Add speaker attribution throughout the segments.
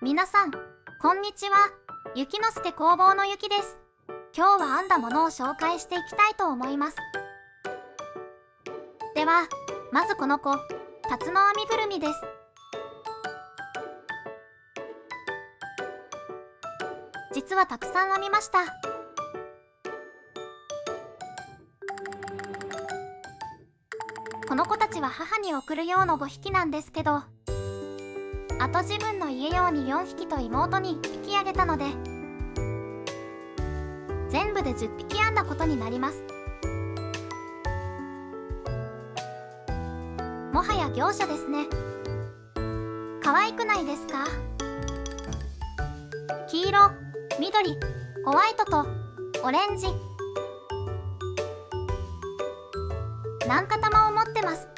Speaker 1: 皆さん、こんにちは。ゆきのすけ工房のゆきです。今日は編んだものを紹介していきたいと思います。では、まずこの子、タツノ編みぐるみです。実はたくさん編みました。この子たちは母に送る用の5匹なんですけど、あと自分の家用に4匹と妹に1匹あげたので、全部で10匹編んだことになります。もはや業者ですね。可愛くないですか？黄色、緑、ホワイトとオレンジ。何か玉を持ってます。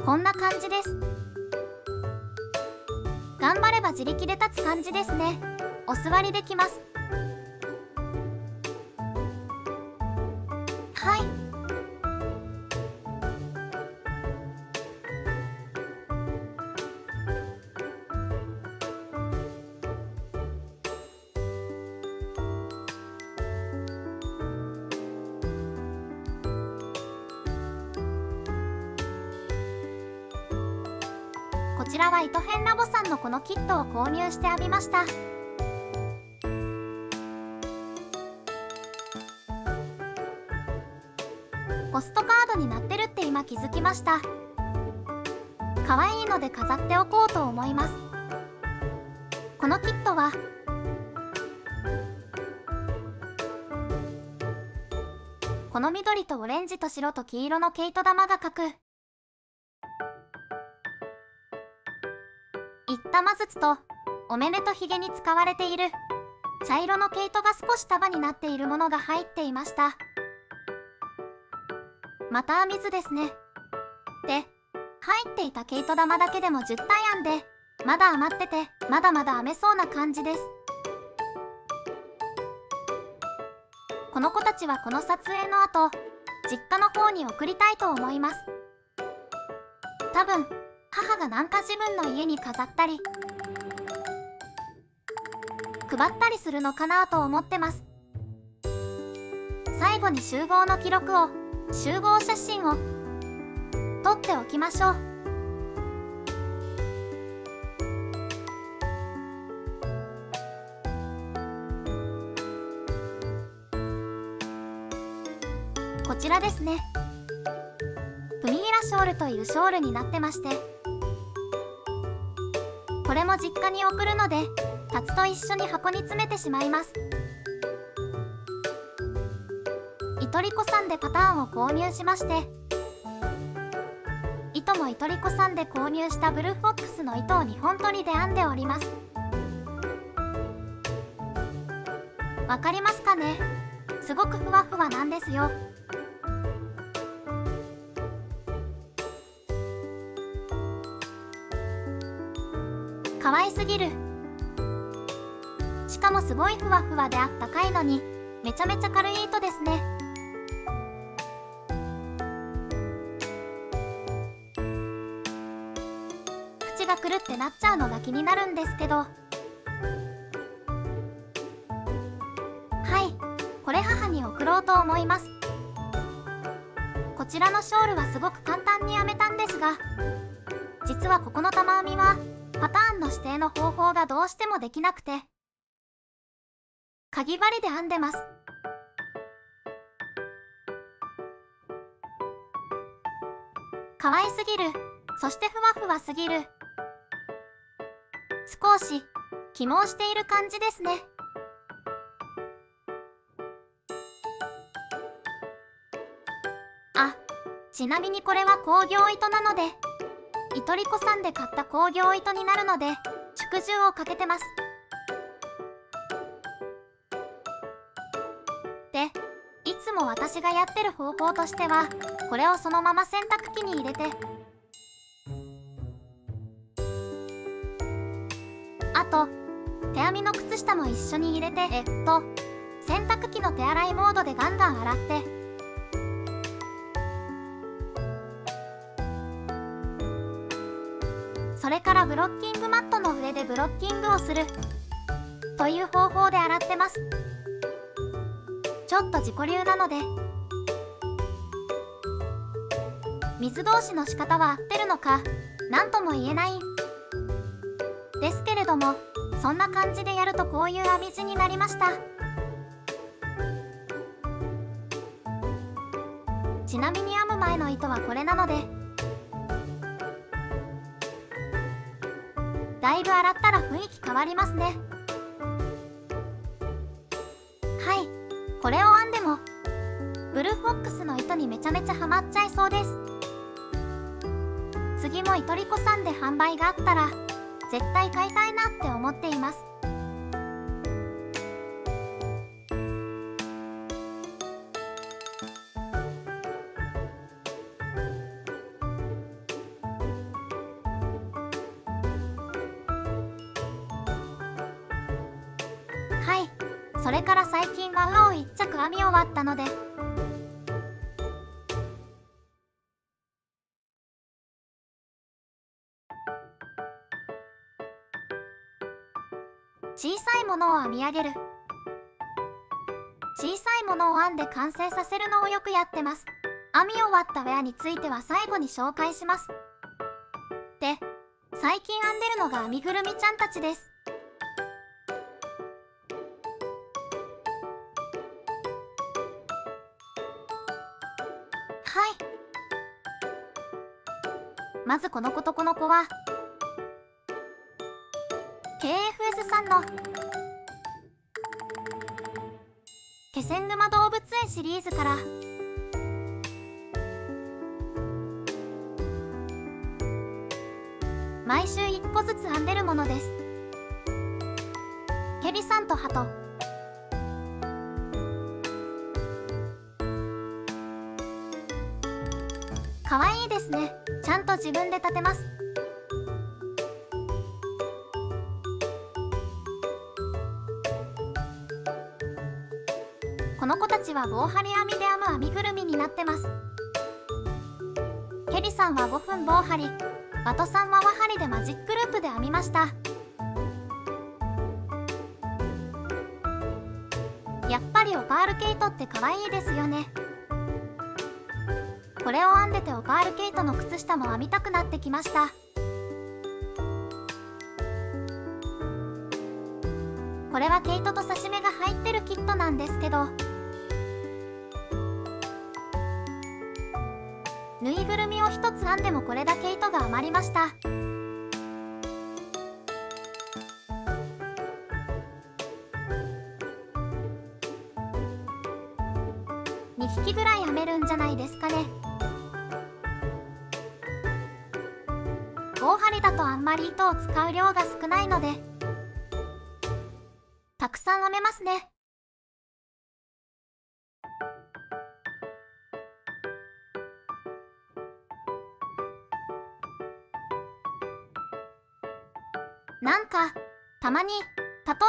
Speaker 1: こんな感じです。頑張れば自力で立つ感じですね。お座りできます。はい。こちらは糸編ラボさんのこのキットを購入して編みました。ポストカードになってるって今気づきました。可愛いので飾っておこうと思います。このキットはこの緑とオレンジと白と黄色の毛糸玉が描く1玉ずつとお目目とひげに使われている茶色の毛糸が少し束になっているものが入っていました。また編み図ですね。で、入っていた毛糸玉だけでも10体編んで、まだ余っててまだまだ編めそうな感じです。この子たちはこの撮影の後、実家の方に送りたいと思います。多分母がなんか自分の家に飾ったり配ったりするのかなと思ってます。最後に集合の記録を、集合写真を撮っておきましょう。こちらですね。プミギラショールというショールになってまして、これも実家に送るのでタツと一緒に箱に詰めてしまいます。糸りこさんでパターンを購入しまして、糸も糸りこさんで購入したブルーフォックスの糸を2本取りで編んでおります。わかりますかね？すごくふわふわなんですよ。可愛すぎる。しかもすごいふわふわであったかいのにめちゃめちゃ軽い糸ですね。口がくるってなっちゃうのが気になるんですけど、はい、これ母に送ろうと思います。こちらのショールはすごく簡単に編めたんですが、実はここの玉編みはパターンの指定の方法がどうしてもできなくて、かぎ針で編んでます。可愛すぎる。そしてふわふわすぎる。少し起毛している感じですね。あ、ちなみにこれは工業糸なので、糸りこさんで買った工業糸になるので祝重をかけてます。で、いつも私がやってる方法としては、これをそのまま洗濯機に入れて、あと手編みの靴下も一緒に入れて、洗濯機の手洗いモードでガンガン洗って、そそれからブロッキングマットの上でブロッキングをするという方法で洗ってます。ちょっと自己流なので、水通しの仕方は合ってるのか何とも言えないですけれども、そんな感じでやるとこういう編み地になりました。ちなみに編む前の糸はこれなので、だいぶ洗ったら雰囲気変わりますね。はい、これを編んでもブルーフォックスの糸にめちゃめちゃハマっちゃいそうです。次も糸りこさんで販売があったら絶対買いたいなって思っています。はい、それから最近は羽を1着編み終わったので、小さいものを編み上げる。小さいものを編んで完成させるのをよくやってます。編み終わったウェアについては最後に紹介します。で、最近編んでるのが編みぐるみちゃんたちです。はい。まずこの子とこの子はKFS さんの気仙沼動物園シリーズから毎週1個ずつ編んでるものです。ケリさんとハト、かわいいですね。ちゃんと自分で立てます。この子たちは棒針編みで編む編みぐるみになってます。ケリさんは5分棒針、ワトさんは輪針でマジックループで編みました。やっぱりオパールケイトって可愛いですよね。これを編んでてオパールケイトの靴下も編みたくなってきました。これは毛糸と刺し目が入ってるキットなんですけど、ぬいぐるみを1つ編んでもこれだけ糸が余りました。2匹ぐらい編めるんじゃないですかね。棒針だとあんまり糸を使う量が少ないのでたくさん編めますね。なんかたまに、例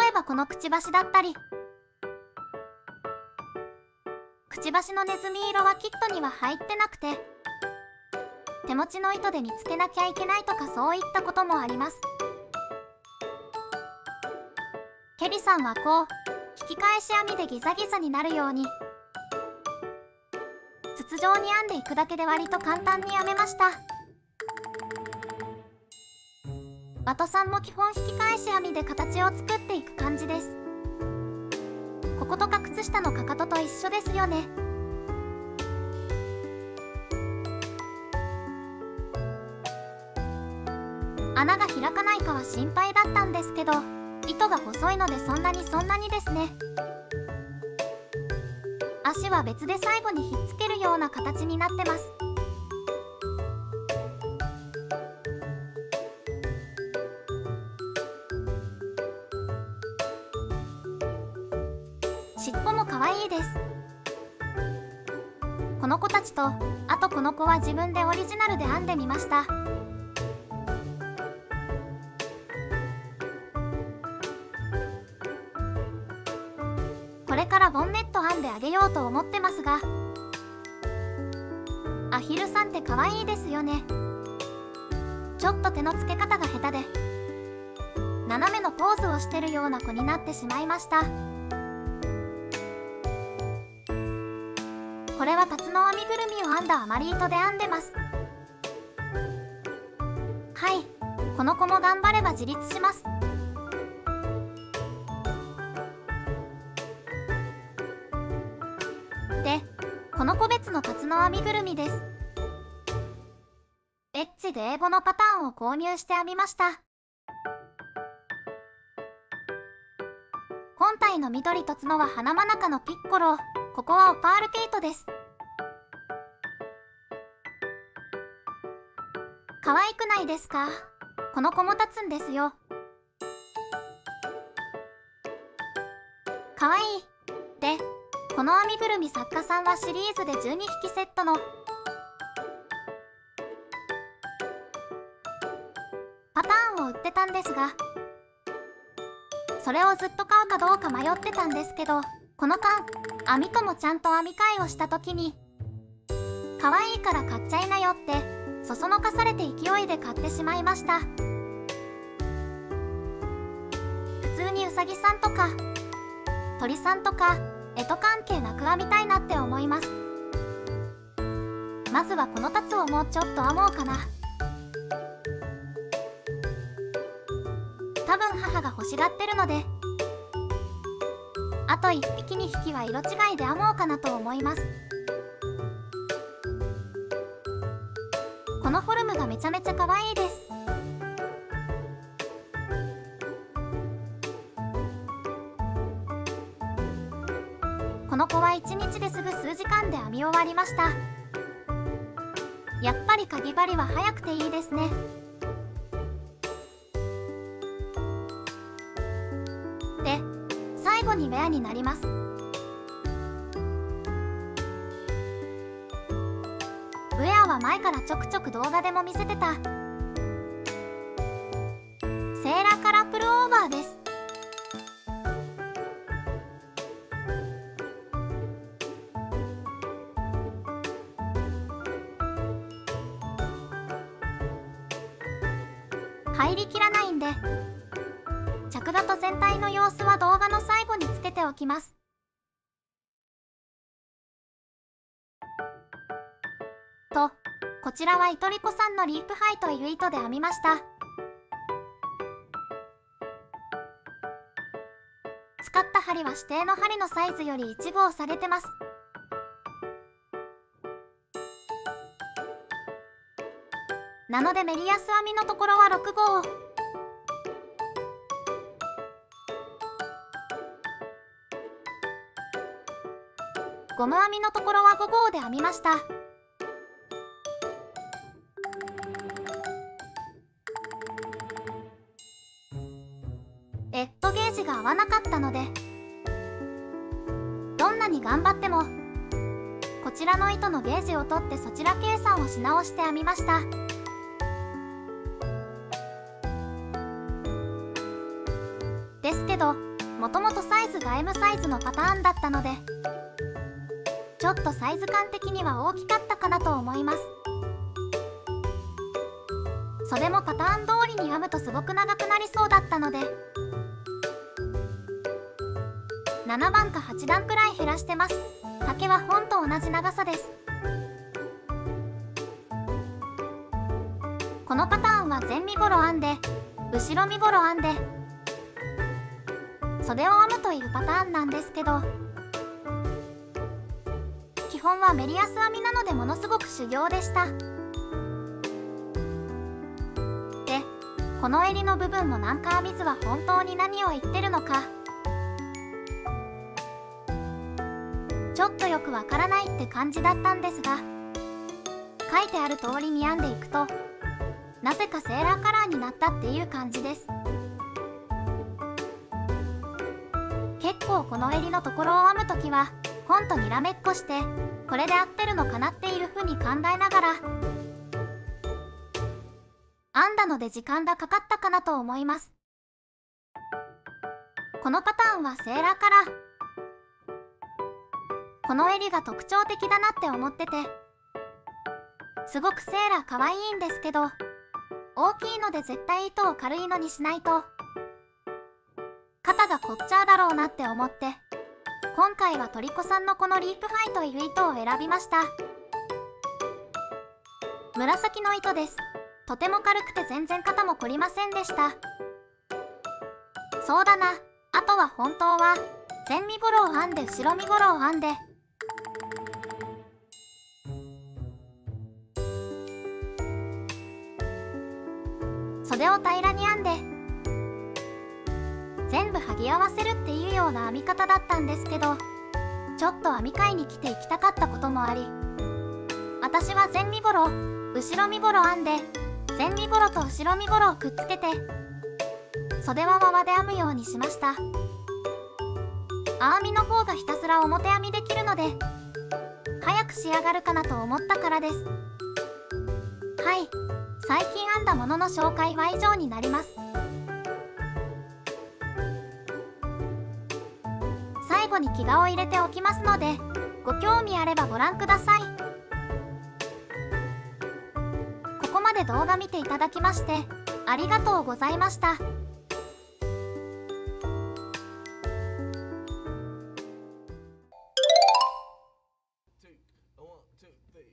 Speaker 1: えばこのくちばしだったり、くちばしのネズミ色はキットには入ってなくて手持ちの糸で見つけなきゃいけないとか、そういったこともあります。ケリさんはこう引き返し編みでギザギザになるように筒状に編んでいくだけで割と簡単に編めました。ワトさんも基本引き返し編みで形を作っていく感じです。こことか靴下のかかとと一緒ですよね。穴が開かないかは心配だったんですけど、糸が細いのでそんなにですね。足は別で最後にひっつけるような形になってます。尻尾も可愛いです。この子たちと、あとこの子は自分でオリジナルで編んでみました。これからボンネット編んであげようと思ってますが、アヒルさんって可愛いですよね。ちょっと手の付け方が下手で斜めのポーズをしてるような子になってしまいました。これはタツノ編みぐるみを編んだ余り糸で編んでます。はい、この子も頑張れば自立します。で、この子別のタツノ編みぐるみです。エッチで英語のパターンを購入して編みました。本体の緑と角は花真中のピッコロ、ここはオパールケイトです。可愛くないですか？この子も立つんですよ。可愛い。で、この編みぐるみ作家さんはシリーズで12匹セットのパターンを売ってたんですが、それをずっと買うかどうか迷ってたんですけど、この間編みともちゃんと編み替えをした時に可愛いから買っちゃいなよってそそのかされて勢いで買ってしまいました。普通にうさぎさんとか鳥さんとか干支関係なく編みたいなって思います。まずはこのタツをもうちょっと編もうかな。多分母が欲しがってるので、あと1匹2匹は色違いで編もうかなと思います。このフォルムがめちゃめちゃ可愛いです。この子は1日ですぐ数時間で編み終わりました。やっぱりかぎ針は早くていいですね。で、最後にウェアになります。ウェアは前からちょくちょく動画でも見せてたセーラーカラープルオーバーです。入りきらないんで着画と全体の様子は動画の最後につけておきます。と、こちらは糸りこさんのリープハイという糸で編みました。使った針は指定の針のサイズより1号されてます。なのでメリヤス編みのところは6号。ゴム編みのところは5号で編みました。ゲージが合わなかったので、どんなに頑張ってもこちらの糸のゲージを取ってそちら計算をし直して編みました。ですけど、もともとサイズが M サイズのパターンだったので、ちょっとサイズ感的には大きかったかなと思います。袖もパターン通りに編むとすごく長くなりそうだったので、7番か8段くらい減らしてます。丈は本と同じ長さです。このパターンは前身ごろ編んで後ろ身ごろ編んで袖を編むというパターンなんですけど、基本はメリヤス編みなのでものすごく修行でした。で、この襟の部分もなんか編み図は本当に何を言ってるのかちょっとよくわからないって感じだったんですが、書いてある通りに編んでいくとなぜかセーラーカラーになったっていう感じです。結構この襟のところを編むときは本とにらめっこしてこれで合ってるのかなっていうふうに考えながら編んだので時間がかかったかなと思います。このパターンはセーラーカラー。この襟が特徴的だなって思ってて、すごくセーラー可愛いんですけど、大きいので絶対糸を軽いのにしないと肩が凝っちゃうだろうなって思って、今回はトリコさんのこのリープファイという糸を選びました。紫の糸です。とても軽くて全然肩も凝りませんでした。そうだな、あとは本当は前身ごろを編んで後ろ身ごろを編んで袖を平らに編んで全部剥ぎ合わせるっていうような編み方だったんですけど、ちょっと編み会に来ていきたかったこともあり、私は前身ごろ後ろ身ごろ編んで前身ごろと後ろ身ごろをくっつけて袖は輪で編むようにしました。編みの方がひたすら表編みできるので早く仕上がるかなと思ったからです。はい、最近編んだものの紹介は以上になります。最後にキガを入れておきますので、ご興味あればご覧ください。ここまで動画見ていただきましてありがとうございました。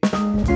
Speaker 2: 1, 2, 3